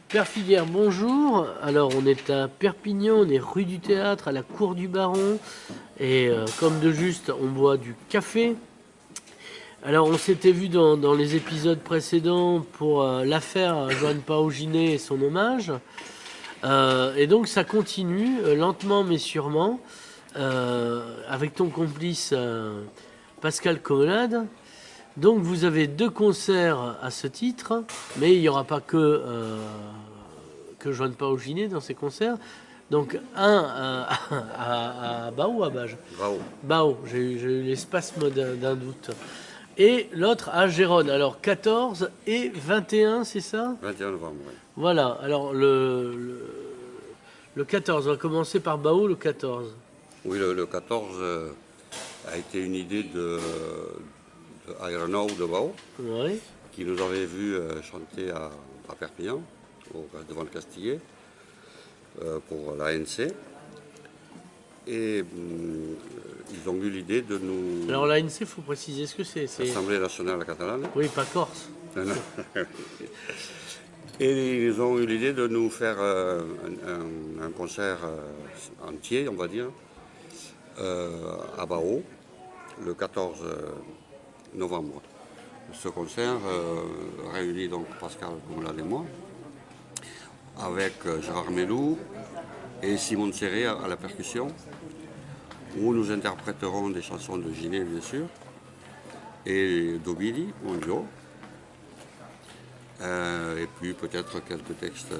Père Filière, bonjour. Alors, on est à Perpignan, on est rue du Théâtre, à la Cour du Baron. Et comme de juste, on boit du café. Alors, on s'était vu dans les épisodes précédents pour l'affaire Joanne Paoginet et son hommage. Et donc, ça continue, lentement mais sûrement, avec ton complice Pascal Colade. Donc, vous avez 2 concerts à ce titre, mais il n'y aura pas que Joanne Paoginet dans ces concerts. Donc un à Bao ou à Bage Bravo. Bao, j'ai eu les spasmes d'un doute. Et l'autre à Gérone. Alors 14 et 21, c'est ça? 21 novembre, oui. Voilà, alors le 14, on va commencer par Bao, le 14. Oui, le 14 a été une idée de Aéronaut de Bao, Oui. qui nous avait vu chanter à Perpignan, devant le Castillet, pour l'ANC. Et ils ont eu l'idée de nous... Alors l'ANC, il faut préciser ce que c'est. L'Assemblée nationale catalane. Oui, pas Corse. Et ils ont eu l'idée de nous faire un concert entier, on va dire, à Bao, le 14 novembre. Ce concert réunit donc Pascal Coumlade et moi, avec Gérard Melou et Simone Serré à la percussion, où nous interpréterons des chansons de Giné, bien sûr, et d'Obidi, mon duo, et puis peut-être quelques textes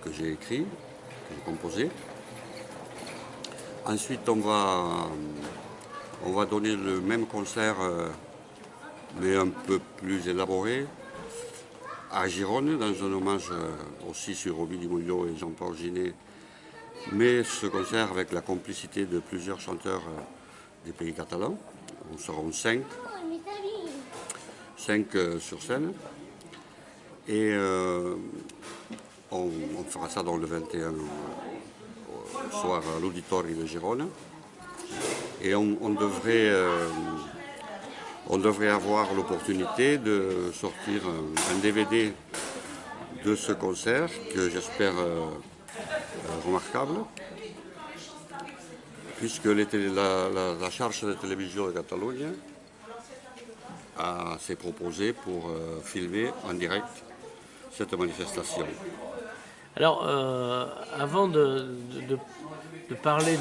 que j'ai écrits, que j'ai composés. Ensuite, on va donner le même concert, mais un peu plus élaboré, à Gérone, dans un hommage aussi sur Obi Mollo et Jean-Paul Ginet, mais ce concert avec la complicité de plusieurs chanteurs des pays catalans. On seront 5 sur scène. Et on fera ça dans le 21 soir à l'Auditori de Gérone. Et on devrait avoir l'opportunité de sortir un DVD de ce concert que j'espère remarquable, puisque la charge de télévision de Catalogne s'est proposée pour filmer en direct cette manifestation. Alors, avant de parler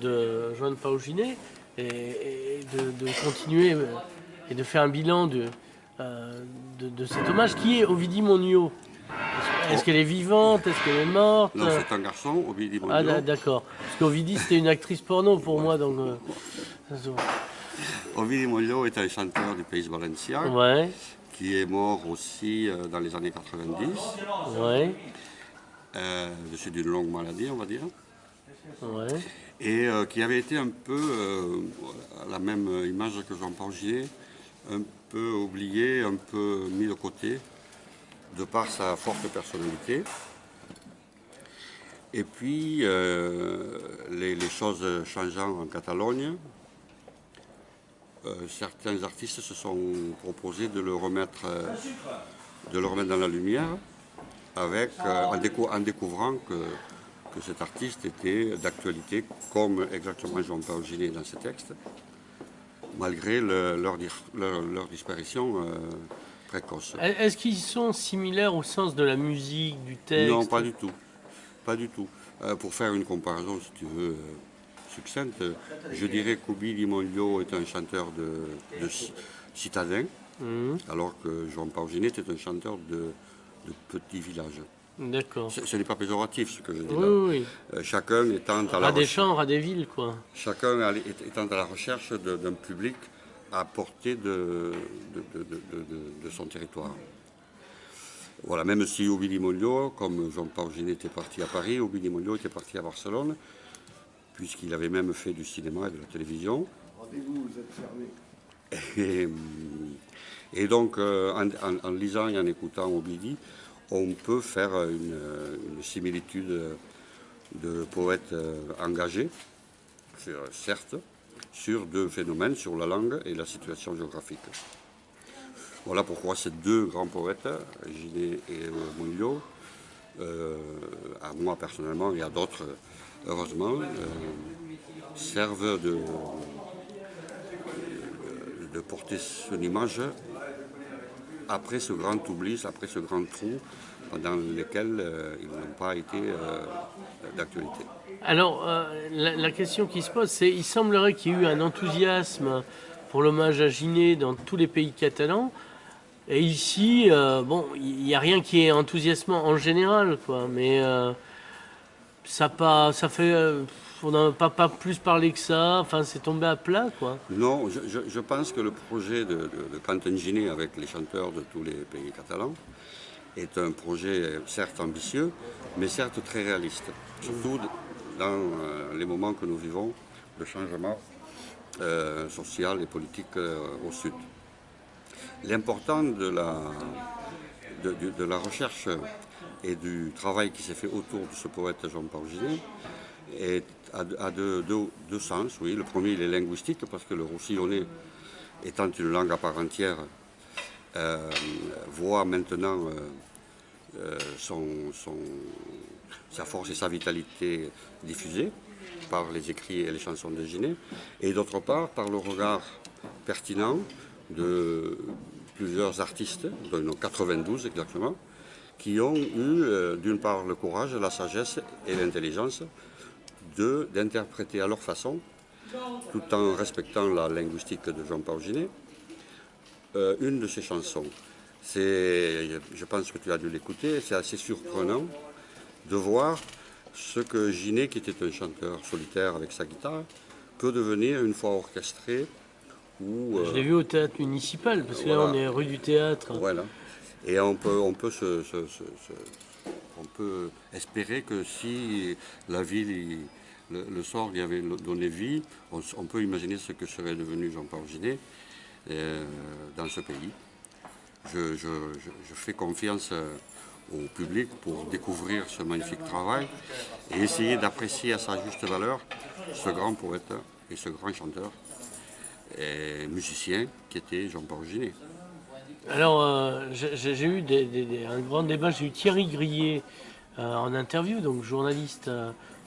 de Joanne Paoginet et de continuer et de faire un bilan de cet hommage, qui est Ovidie Monio? Est-ce qu'elle est vivante? Est-ce qu'elle est morte? Non, c'est un garçon, Ovidie Monio. Ah, d'accord. Parce qu'Ovidie, c'était une actrice porno pour moi, donc... Ovidie Monio est un chanteur du Pays Valencien, Ouais, qui est mort aussi dans les années 90, ouais, de suite d'une longue maladie, on va dire, ouais. et qui avait été un peu, à la même image que Jean-Paul Ginet, un peu oublié, un peu mis de côté, de par sa forte personnalité. Et puis, les choses changeant en Catalogne, certains artistes se sont proposés de le remettre dans la lumière, en découvrant que cet artiste était d'actualité, comme exactement Jean-Paul Ginet dans ses textes, malgré leur disparition précoce. Est-ce qu'ils sont similaires au sens de la musique, du texte? Non, pas du tout. Pas du tout. Pour faire une comparaison, si tu veux, succincte, je dirais qu'Obi Monio est un chanteur de citadin, alors que Jean-Paul Ginet est un chanteur de petit village. D'accord. Ce n'est pas péjoratif ce que je dis Oui, là. oui, oui. Chacun étant à la Ras des recherche, champs, ras des villes, quoi. étant à la recherche d'un public à portée de son territoire. Voilà, même si Obi Mollo, comme Jean-Paul Ginet était parti à Paris, Obi Mollo était parti à Barcelone, puisqu'il avait même fait du cinéma et de la télévision. Rendez-vous, vous êtes fermé. Et donc, en lisant et en écoutant Obidi, on peut faire une similitude de poètes engagés, certes, sur deux phénomènes, sur la langue et la situation géographique. Voilà pourquoi ces deux grands poètes, Ginet et Murillo, à moi personnellement et à d'autres, heureusement, servent de porter son image après ce grand oubli, après ce grand trou dans lequel ils n'ont pas été d'actualité. Alors, la question qui se pose, c'est il semblerait qu'il y ait eu un enthousiasme pour l'hommage à Ginet dans tous les pays catalans. Et ici, bon, il n'y a rien qui est enthousiasmant en général, quoi. Mais ça fait, on n'en a pas plus parlé que ça. Enfin, c'est tombé à plat, quoi. Non, je pense que le projet de Quentin Ginet avec les chanteurs de tous les pays catalans est un projet certes ambitieux, mais certes très réaliste. Surtout dans les moments que nous vivons de changement social et politique au Sud. L'important de la recherche et du travail qui s'est fait autour de ce poète Jean-Paul Ginet a deux sens. Oui. Le premier, il est linguistique, parce que le roussillonnais, étant une langue à part entière, voit maintenant sa force et sa vitalité diffusée par les écrits et les chansons de Ginet, et d'autre part par le regard pertinent de plusieurs artistes, dont 92 exactement, qui ont eu d'une part le courage, la sagesse et l'intelligence d'interpréter à leur façon, tout en respectant la linguistique de Jean-Paul Ginet, une de ses chansons. Je pense que tu as dû l'écouter, c'est assez surprenant de voir ce que Ginet, qui était un chanteur solitaire avec sa guitare, peut devenir une fois orchestré. Je l'ai vu au théâtre municipal, parce que voilà. là on est rue du Théâtre. Voilà. Et on peut espérer que si la ville, le sort lui avait donné vie, on peut imaginer ce que serait devenu Jean-Paul Ginet dans ce pays. Je fais confiance au public pour découvrir ce magnifique travail et essayer d'apprécier à sa juste valeur ce grand poète et ce grand chanteur et musicien qui était Jean-Paul Ginet. Alors, j'ai eu un grand débat, j'ai eu Thierry Grillet en interview, donc journaliste,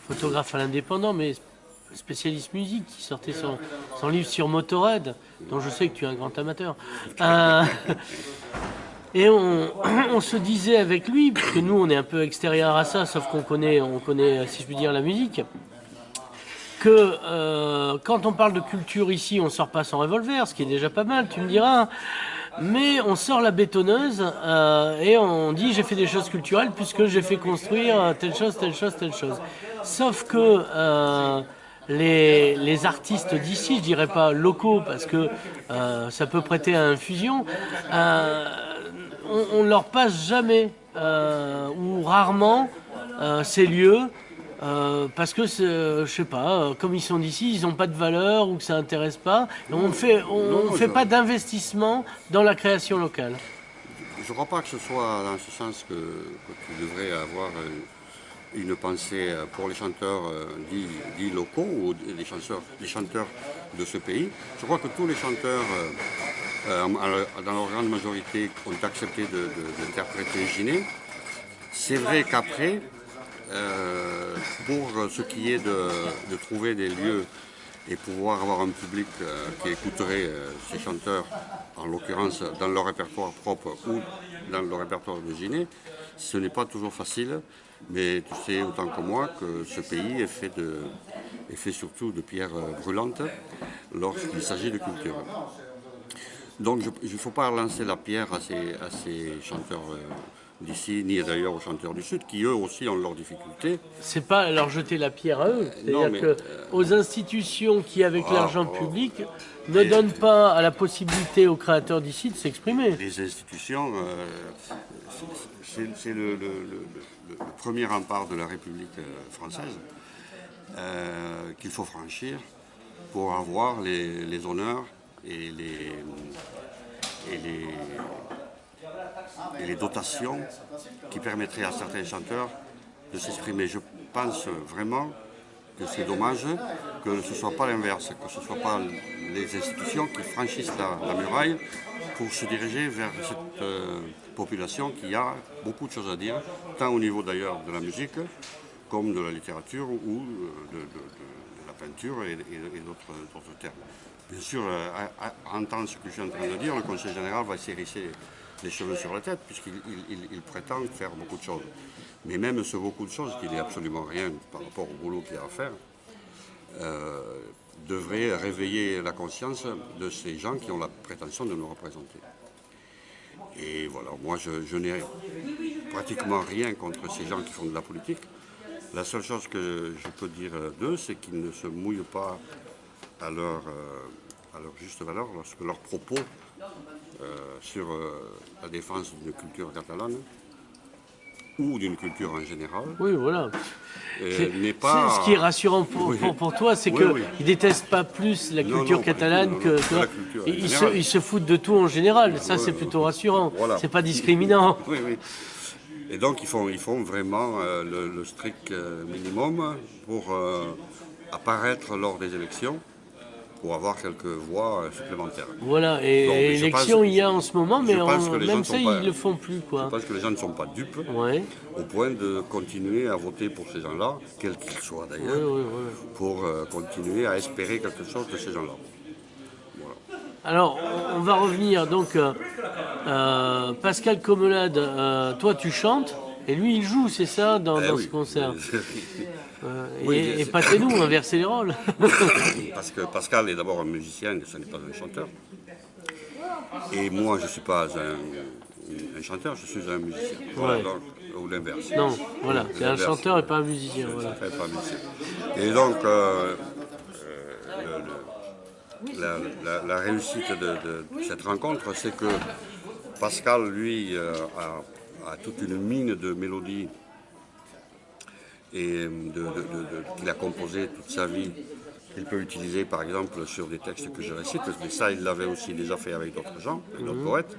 photographe à l'Indépendant, mais spécialiste musique, qui sortait son livre sur Motorhead, dont je sais que tu es un grand amateur. Et on se disait avec lui, parce que nous on est un peu extérieur à ça, sauf on connaît, si je puis dire, la musique, que quand on parle de culture ici, on sort pas son revolver, ce qui est déjà pas mal, tu me diras. Mais on sort la bétonneuse et on dit j'ai fait des choses culturelles puisque j'ai fait construire telle chose, telle chose, telle chose. Sauf que les artistes d'ici, je dirais pas locaux parce que ça peut prêter à infusion, on leur passe jamais ou rarement ces lieux. Parce que, je sais pas, comme ils sont d'ici, ils n'ont pas de valeur ou que ça intéresse pas. On fait pas d'investissement dans la création locale. Je ne crois pas que ce soit dans ce sens que tu devrais avoir une pensée pour les chanteurs dits locaux ou les chanteurs de ce pays. Je crois que tous les chanteurs, dans leur grande majorité, ont accepté d'interpréter Ginet. C'est vrai qu'après, pour ce qui est de trouver des lieux et pouvoir avoir un public qui écouterait ces chanteurs, en l'occurrence dans leur répertoire propre ou dans le répertoire de Ginet, ce n'est pas toujours facile, mais tu sais autant que moi que ce pays est fait surtout de pierres brûlantes lorsqu'il s'agit de culture. Donc il ne faut pas lancer la pierre à ces chanteurs d'ici, ni d'ailleurs aux chanteurs du Sud, qui eux aussi ont leurs difficultés. C'est pas leur jeter la pierre à eux, c'est-à-dire que aux institutions qui, avec l'argent public, ne donnent pas la possibilité aux créateurs d'ici de s'exprimer. Les institutions, c'est le premier rempart de la République française qu'il faut franchir pour avoir les honneurs et les dotations qui permettraient à certains chanteurs de s'exprimer. Je pense vraiment que c'est dommage que ce ne soit pas l'inverse, que ce ne soit pas les institutions qui franchissent la muraille pour se diriger vers cette population qui a beaucoup de choses à dire, tant au niveau d'ailleurs de la musique, comme de la littérature ou de la peinture et d'autres termes. Bien sûr, à entendre ce que je suis en train de dire, le Conseil général va s'hérisser les cheveux sur la tête, puisqu'il prétend faire beaucoup de choses. Mais même ce beaucoup de choses, qui n'est absolument rien par rapport au boulot qu'il y a à faire, devrait réveiller la conscience de ces gens qui ont la prétention de nous représenter. Et voilà, moi je n'ai pratiquement rien contre ces gens qui font de la politique. La seule chose que je peux dire d'eux, c'est qu'ils ne se mouillent pas à leur juste valeur lorsque leurs propos sur la défense d'une culture catalane ou d'une culture en général. Oui, voilà. N'est pas... Ce qui est rassurant pour toi, c'est qu'ils ne détestent pas plus la culture catalane que... Ils se foutent de tout en général. Ça, c'est plutôt rassurant. Voilà. C'est pas discriminant. Oui, oui. Et donc, ils font vraiment le strict minimum pour apparaître lors des élections, pour avoir quelques voix supplémentaires. Voilà, et élections il y a en ce moment, mais même ça, ils ne le font plus. Je pense que les gens ne sont pas dupes, au point de continuer à voter pour ces gens-là, quels qu'ils soient d'ailleurs, pour continuer à espérer quelque chose de ces gens-là. Voilà. Alors, on va revenir, donc, Pascal Commelade, toi tu chantes, et lui il joue, c'est ça, dans ce concert. Et pâtez-nous, inversez les rôles. Parce que Pascal est d'abord un musicien, ce n'est pas un chanteur. Et moi, je ne suis pas un chanteur, je suis un musicien. Voilà, donc, ou l'inverse. Non, voilà, c'est un chanteur et pas un musicien. Voilà. Pas un musicien. Et donc, la réussite de cette rencontre, c'est que Pascal, lui, a toute une mine de mélodies et qu'il a composé toute sa vie, qu'il peut utiliser par exemple sur des textes que je récite, mais ça il l'avait aussi déjà fait avec d'autres gens, avec d'autres poètes.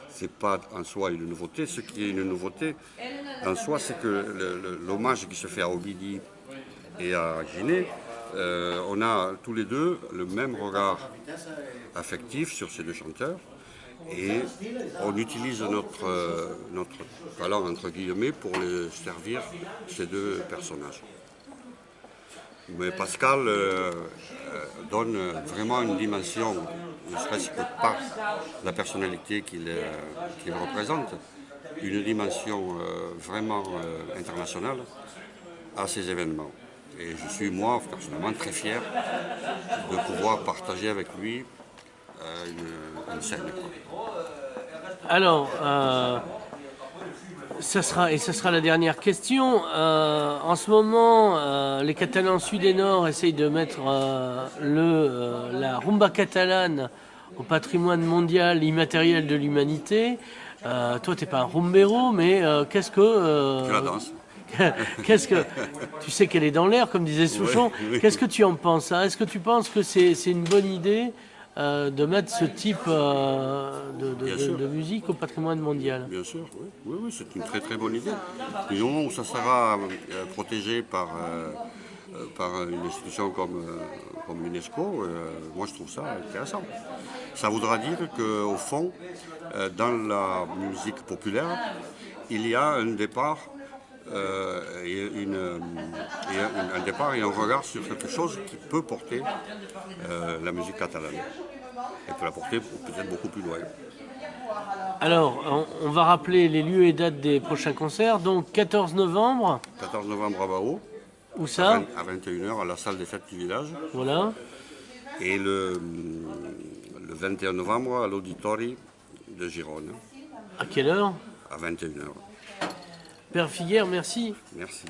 C'est pas en soi une nouveauté. Ce qui est une nouveauté en soi, c'est que l'hommage qui se fait à Ovidi et à Ginet, on a tous les deux le même regard affectif sur ces deux chanteurs. Et on utilise notre talent, entre guillemets, pour les servir, ces deux personnages. Mais Pascal donne vraiment une dimension, ne serait-ce que par la personnalité qu'il représente, une dimension vraiment internationale à ces événements. Et je suis, moi, personnellement, très fier de pouvoir partager avec lui une scène. Alors, ça sera la dernière question. En ce moment, les Catalans sud et nord essayent de mettre la rumba catalane au patrimoine mondial immatériel de l'humanité. Toi, t'es pas un rumbero, mais qu'est-ce que... Je la danse. Tu sais qu'elle est dans l'air, comme disait Souchon. Oui. Qu'est-ce que tu en penses? Est-ce que tu penses que c'est une bonne idée de mettre ce type de musique au patrimoine mondial? Bien sûr, oui, c'est une très très bonne idée. Du moment où ça sera protégé par une institution comme l'UNESCO, moi je trouve ça intéressant. Ça voudra dire qu'au fond, dans la musique populaire, il y a un départ un départ et un regard sur quelque chose qui peut porter la musique catalane et peut la porter peut-être beaucoup plus loin. Alors, on va rappeler les lieux et dates des prochains concerts. Donc, 14 novembre. 14 novembre à Bao. Où ça? À 21h à la salle des fêtes du village. Voilà. Et le 21 novembre à l'Auditori de Gironne. À quelle heure? À 21h. Père Figuère, merci. Merci.